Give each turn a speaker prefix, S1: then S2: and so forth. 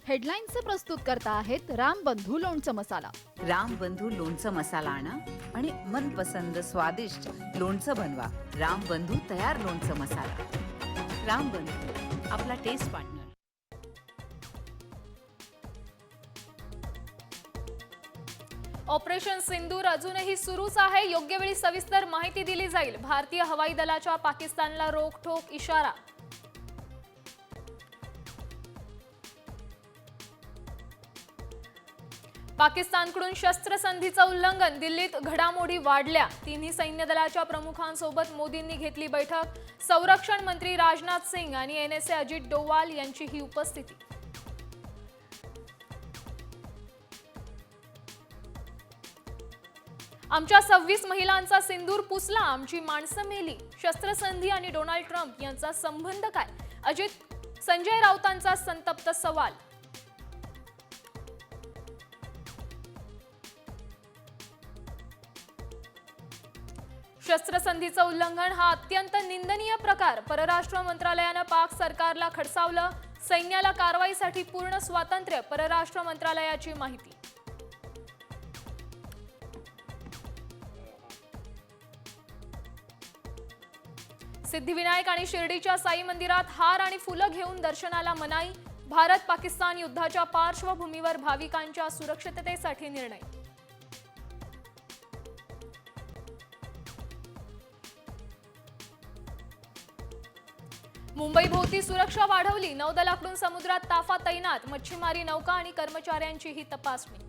S1: हेडलाईन्सचे प्रस्तुत करता आहेत रामबंधू लोणचं मसाला.
S2: रामबंधू लोणचं मसाला आणा आणि मनपसंद स्वादिष्ट लोणचं बनवा. रामबंधू तयार लोणचं मसाला. रामबंधू, आपला टेस्ट पार्टनर.
S3: ऑपरेशन सिंदूर अजूनही सुरूच आहे. योग्य वेळी सविस्तर माहिती दिली जाईल. भारतीय हवाई दलाच्या पाकिस्तानला रोखठोक इशारा. पाकिस्तानकडून शस्त्रसंधीचं उल्लंघन. दिल्लीत घडामोडी वाढल्या. तिन्ही सैन्य दलाच्या प्रमुखांसोबत मोदींनी घेतली बैठक. संरक्षण मंत्री राजनाथ सिंग आणि एनएसए अजित डोवाल यांची ही उपस्थिती. आमच्या 26 महिलांचा सिंदूर पुसला, आमची माणसं मेली. शस्त्रसंधी आणि डोनाल्ड ट्रम्प यांचा संबंध काय? संजय राऊतांचा संतप्त सवाल. शस्त्रसंधीचं उल्लंघन हा अत्यंत निंदनीय प्रकार. परराष्ट्र मंत्रालयानं पाक सरकारला खडसावलं. सैन्याला कारवाईसाठी पूर्ण स्वातंत्र्य. परराष्ट्र मंत्रालयाची माहिती. सिद्धिविनायक आणि शिर्डीच्या साई मंदिरात हार आणि फुलं घेऊन दर्शनाला मनाई. भारत पाकिस्तान युद्धाच्या पार्श्वभूमीवर भाविकांच्या सुरक्षिततेसाठी निर्णय. मुंबईभोवती सुरक्षा वाढवली. नौदलाकडून समुद्रात ताफा तैनात. मच्छीमारी नौका आणि कर्मचाऱ्यांची ही तपासणी.